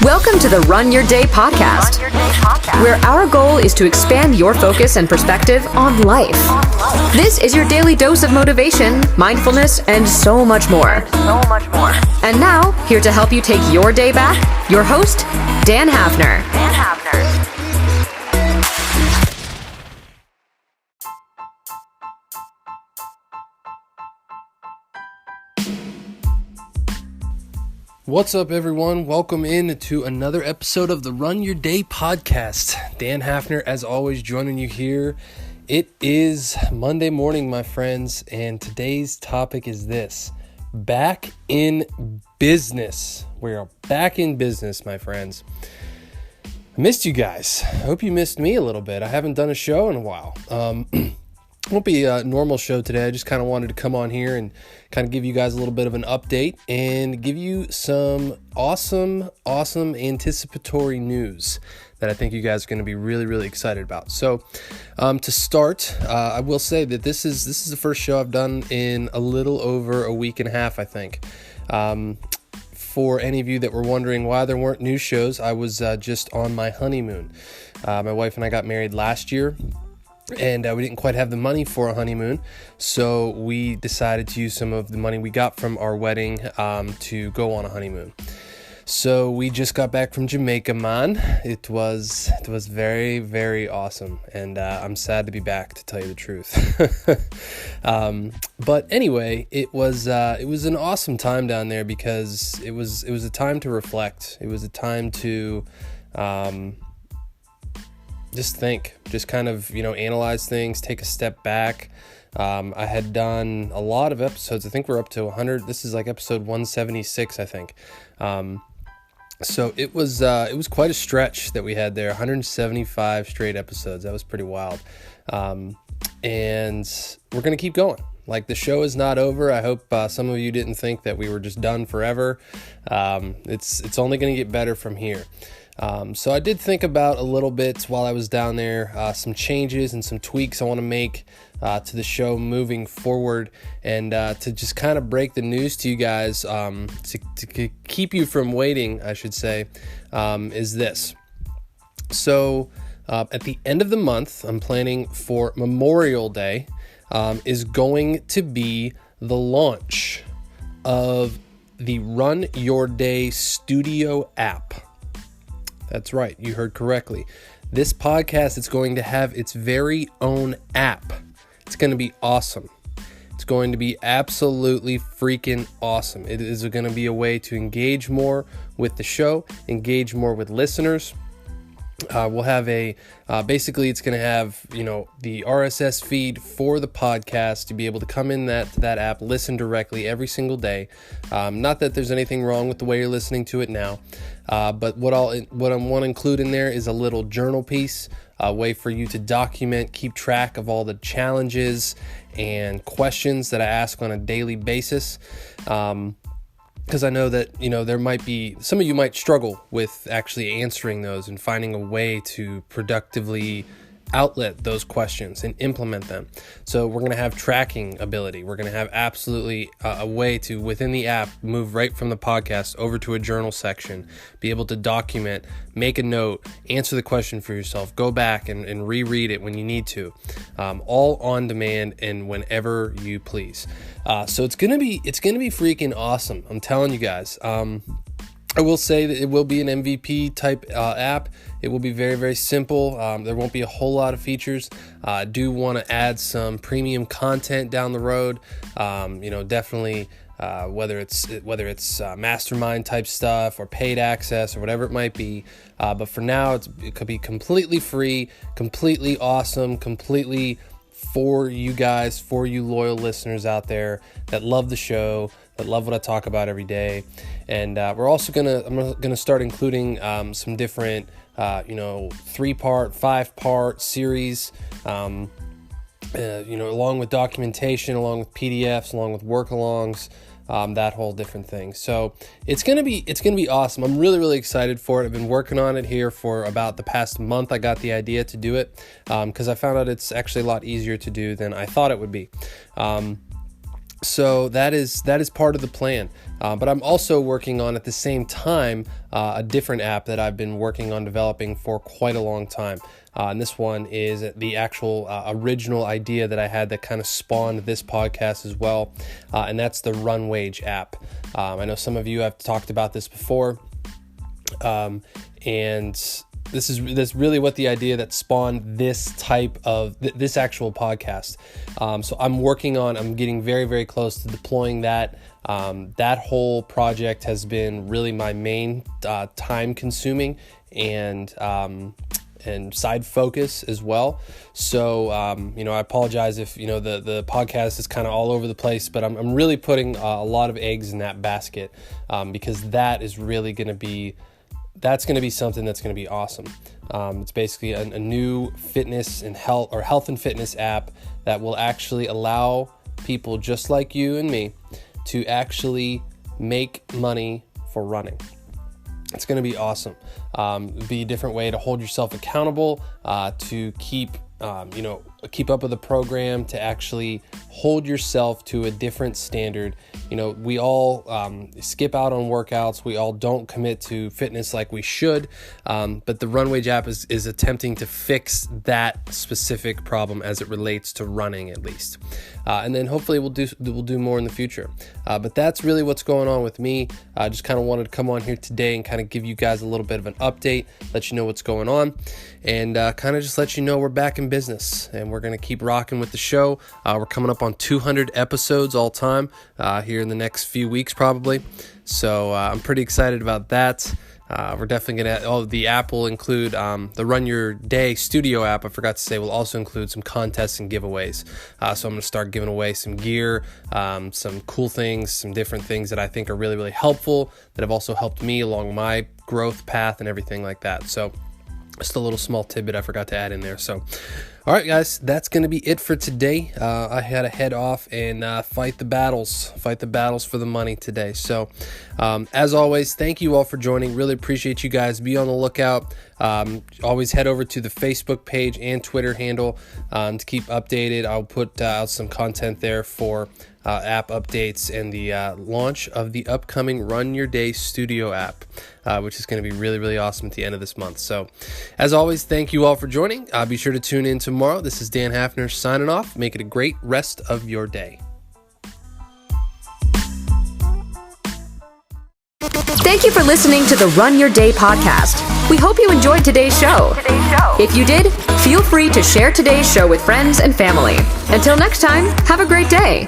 Welcome to the Run Your Day podcast, where our goal is to expand your focus and perspective on life. This is your daily dose of motivation, mindfulness, and so much more. And now, here to help you take your day back, your host, Dan Hafner. What's up, everyone? Welcome in to another episode of the Run Your Day podcast. Dan Hafner, as always, joining you here. It is Monday morning, my friends, and today's topic is this: back in business. We are back in business, my friends. I missed you guys. I hope you missed me a little bit. I haven't done a show in a while. Won't be a normal show today. I just kind of wanted to come on here and kind of give you guys a little bit of an update and give you some awesome anticipatory news that I think you guys are going to be really excited about. So to start, I will say that this is the first show I've done in a little over a week and a half, I think. For any of you that were wondering why there weren't new shows, I was just on my honeymoon. My wife and I got married last year. And we didn't quite have the money for a honeymoon, so we decided to use some of the money we got from our wedding to go on a honeymoon. So we just got back from Jamaica, man. It was very awesome, and I'm sad to be back, to tell you the truth. But anyway, it was an awesome time down there because it was a time to reflect. It was a time to just think, just kind of, analyze things, take a step back. I had done a lot of episodes. I think we're up to 100. This is like episode 176, I think. So it was quite a stretch that we had there, 175 straight episodes. That was pretty wild. And we're going to keep going. Like, the show is not over. I hope some of you didn't think that we were just done forever. It's only going to get better from here. So I did think about a little bit while I was down there, some changes and some tweaks I want to make to the show moving forward, and to just kind of break the news to you guys, to keep you from waiting, I should say, is this. So at the end of the month, I'm planning for Memorial Day, is going to be the launch of the Run Your Day Studio app. That's right, you heard correctly. This podcast is going to have its very own app. It's going to be awesome. It's going to be absolutely freaking awesome. It is going to be a way to engage more with the show, engage more with listeners. We'll have basically it's going to have, the RSS feed for the podcast to be able to come in that app, listen directly every single day. Not that there's anything wrong with the way you're listening to it now. But what I want to include in there is a little journal piece, a way for you to document, keep track of all the challenges and questions that I ask on a daily basis. Because I know that, there might be, some of you might struggle with actually answering those and finding a way to productively outlet those questions and implement them. So we're going to have tracking ability. We're going to have absolutely a way to, within the app, move right from the podcast over to a journal section, be able to document, make a note, answer the question for yourself, go back and reread it when you need to, all on demand and whenever you please. So it's going to be freaking awesome. I'm telling you guys. I will say that it will be an MVP type app. It will be very simple. There won't be a whole lot of features. I do want to add some premium content down the road. Definitely whether it's mastermind type stuff or paid access or whatever it might be. But for now, it could be completely free, completely awesome, completely for you guys, for you loyal listeners out there that love the show, that love what I talk about every day. And we're also I'm gonna start including some different 3-part, 5-part series, along with documentation, along with PDFs, along with work-alongs, that whole different thing. So it's gonna be awesome. I'm really excited for it. I've been working on it here for about the past month. I got the idea to do it because I found out it's actually a lot easier to do than I thought it would be. So that is part of the plan. But I'm also working on, at the same time, a different app that I've been working on developing for quite a long time. And this one is the actual original idea that I had that kind of spawned this podcast as well. And that's the Run Wage app. I know some of you have talked about this before. And this is really what the idea that spawned this type of this actual podcast. So I'm getting very, very close to deploying that. That whole project has been really my main time consuming and side focus as well. So, I apologize if, the podcast is kind of all over the place, but I'm really putting a lot of eggs in that basket, because that is really going to be something that's going to be awesome. It's basically a new fitness and health and fitness app that will actually allow people just like you and me to actually make money for running. It's going to be awesome. Be a different way to hold yourself accountable, to keep up with the program, to actually hold yourself to a different standard. We all skip out on workouts. We all don't commit to fitness like we should. But the Run Wage app is attempting to fix that specific problem as it relates to running, at least. And then hopefully we'll do more in the future. But that's really what's going on with me. I just kind of wanted to come on here today and kind of give you guys a little bit of an update, let you know what's going on, and kind of just let you know we're back in business and we're going to keep rocking with the show. We're coming up on 200 episodes all time here in the next few weeks probably. So I'm pretty excited about that. We're definitely going to, the app will include the Run Your Day studio app, I forgot to say, will also include some contests and giveaways. So I'm going to start giving away some gear, some cool things, some different things that I think are really, really helpful, that have also helped me along my growth path and everything like that. So just a little small tidbit I forgot to add in there. So, all right, guys, that's going to be it for today. I had to head off and fight the battles for the money today. So, as always, thank you all for joining. Really appreciate you guys. Be on the lookout. Always head over to the Facebook page and Twitter handle to keep updated. I'll put out some content there for app updates and the launch of the upcoming Run Your Day Studio app, which is going to be really, really awesome at the end of this month. So, as always, thank you all for joining. Be sure to tune in tomorrow. This is Dan Hafner signing off. Make it a great rest of your day. Thank you for listening to the Run Your Day podcast. We hope you enjoyed today's show. If you did, feel free to share today's show with friends and family. Until next time, have a great day.